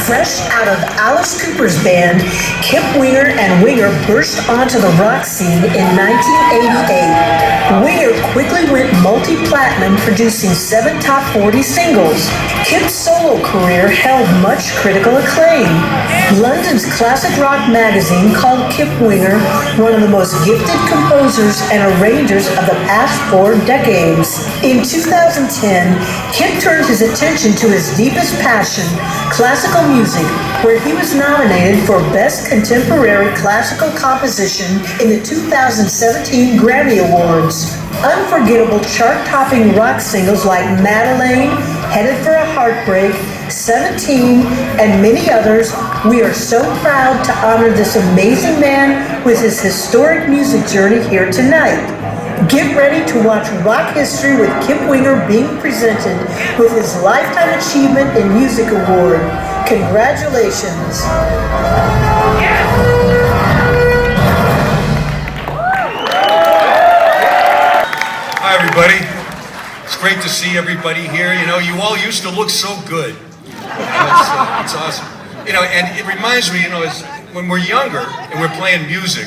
Fresh out of Alice Cooper's band, Kip Winger and Winger burst onto the rock scene in 1988. Winger quickly went multi-platinum, producing 7 top 40 singles. Kip's solo career held much critical acclaim. London's classic rock magazine called Kip Winger one of the most gifted composers and arrangers of the past 4 decades. In 2010, Kip turned his attention to his deepest passion, classical music, where he was nominated for Best Contemporary Classical Composition in the 2017 Grammy Awards. Unforgettable chart-topping rock singles like Madeleine, Headed for a Heartbreak, 17, and many others. We are so proud to honor this amazing man with his historic music journey here tonight. Get ready to watch Rock History with Kip Winger being presented with his Lifetime Achievement in Music Award. Congratulations. Hi, everybody. It's great to see everybody here. You know, you all used to look so good. It's awesome. You know, and it reminds me, you know, when we're younger and we're playing music,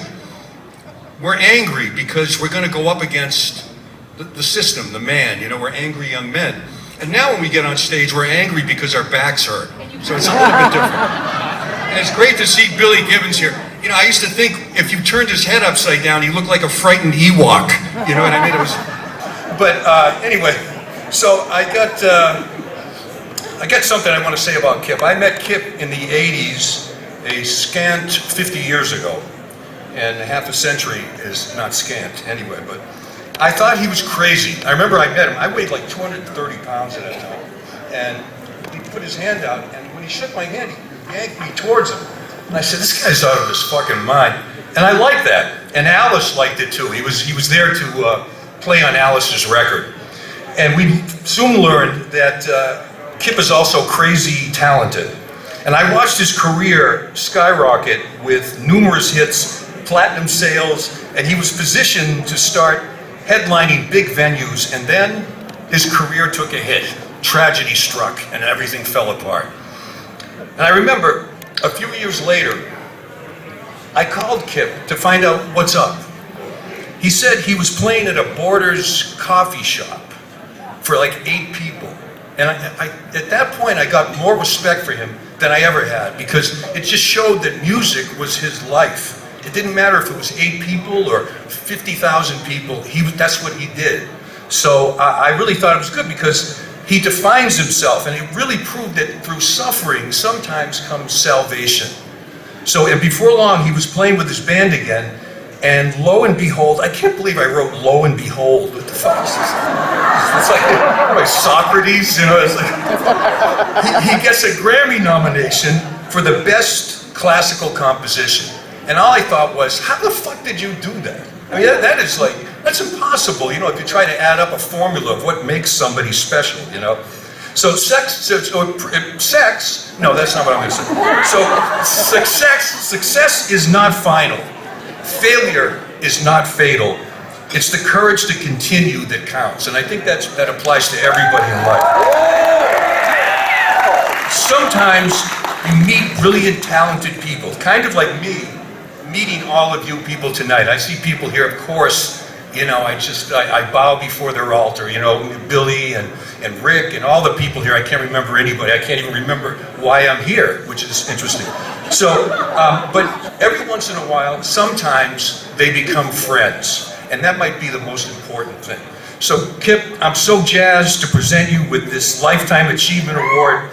we're angry because we're going to go up against the system, the man. You know, we're angry young men. And now when we get on stage, we're angry because our backs hurt. So it's a little bit different. And it's great to see Billy Gibbons here. You know, I used to think if you turned his head upside down, he looked like a frightened Ewok. You know what I mean? It was. But anyway, so I got something I want to say about Kip. I met Kip in the 80s, a scant 50 years ago. And half a century is not scant anyway, but I thought he was crazy. I remember I met him. I weighed like 230 pounds at that time. And he put his hand out, and when he shook my hand, he yanked me towards him. And I said, this guy's out of his fucking mind. And I liked that. And Alice liked it too. He was there to play on Alice's record. And we soon learned that Kip is also crazy talented. And I watched his career skyrocket with numerous hits, platinum sales, and he was positioned to start headlining big venues, and then his career took a hit. Tragedy struck, and everything fell apart. And I remember a few years later, I called Kip to find out what's up. He said he was playing at a Borders coffee shop for like 8 people. And at that point, I got more respect for him than I ever had, because it just showed that music was his life. It didn't matter if it was 8 people or 50,000 people, that's what he did. So I really thought it was good, because he defines himself, and he really proved that through suffering sometimes comes salvation. So, and before long, he was playing with his band again, and lo and behold, I can't believe I wrote lo and behold. What the fuck is this? It's like Socrates, you know. It's like, he gets a Grammy nomination for the best classical composition. And all I thought was, how the fuck did you do that? I mean, that's impossible, you know, if you try to add up a formula of what makes somebody special, you know. So sex, no, that's not what I'm going to say. So success is not final. Failure is not fatal. It's the courage to continue that counts. And I think that applies to everybody in life. Sometimes you meet brilliant, talented people, kind of like me, meeting all of you people tonight. I see people here, of course, you know, I bow before their altar, you know, Billy and Rick and all the people here. I can't remember anybody. I can't even remember why I'm here, which is interesting. So, but every once in a while, sometimes they become friends. And that might be the most important thing. So, Kip, I'm so jazzed to present you with this Lifetime Achievement Award.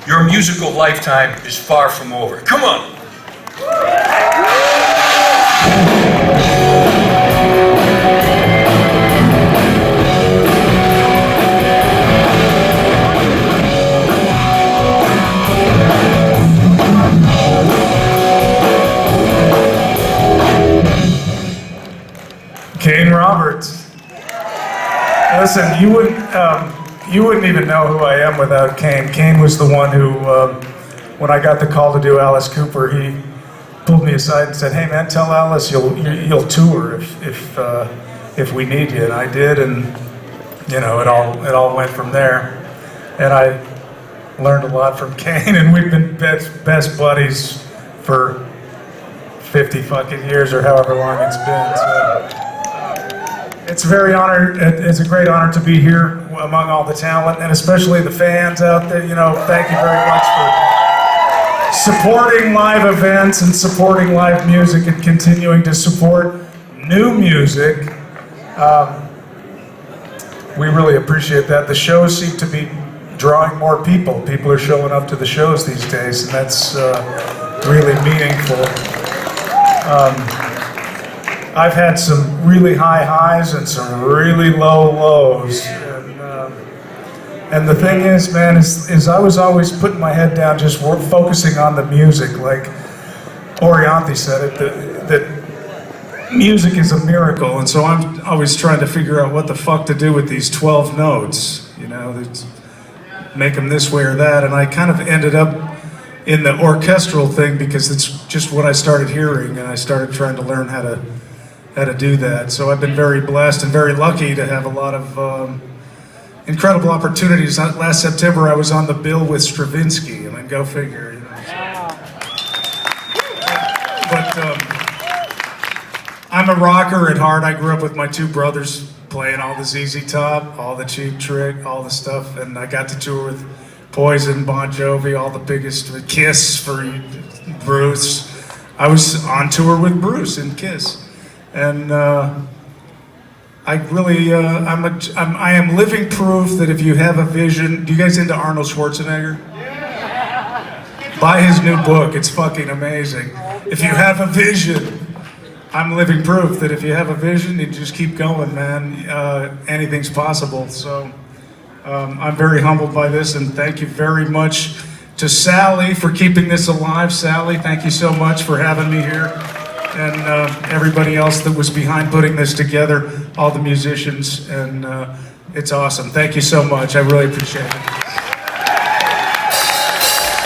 Your musical lifetime is far from over. Come on. Kane Roberts. Listen, you wouldn't even know who I am without Kane. Kane was the one who, when I got the call to do Alice Cooper, he pulled me aside and said, "Hey man, tell Alice you'll tour if we need you." And I did, and you know, it all went from there. And learned a lot from Kane, and we've been best buddies for 50 fucking years or however long it's been. So it's a it's a great honor to be here among all the talent, and especially the fans out there. Thank you very much for supporting live events and supporting live music and continuing to support new music. We really appreciate that. The shows seem to be drawing more people. People are showing up to the shows these days, and that's really meaningful. I've had some really high highs and some really low lows. And the thing is, man, is I was always putting my head down, just focusing on the music. Like Orianthi said it, that music is a miracle. And so I'm always trying to figure out what the fuck to do with these 12 notes, make them this way or that. And I kind of ended up in the orchestral thing because it's just what I started hearing, and I started trying to learn how to do that. So I've been very blessed and very lucky to have a lot of incredible opportunities. Last September, I was on the bill with Stravinsky. I mean, go figure. But I'm a rocker at heart. I grew up with my two brothers playing all the ZZ Top, all the Cheap Trick, all the stuff, and I got to tour with Poison, Bon Jovi, all the biggest, Kiss for Bruce. I was on tour with Bruce and Kiss, and I really, I am living proof that if you have a vision. Do you guys into Arnold Schwarzenegger? Buy his new book. It's fucking amazing. If you have a vision, I'm living proof that if you have a vision, you just keep going, man. Anything's possible. So. I'm very humbled by this, and thank you very much to Sally for keeping this alive. Sally, thank you so much for having me here, and everybody else that was behind putting this together, all the musicians, and it's awesome. Thank you so much. I really appreciate it.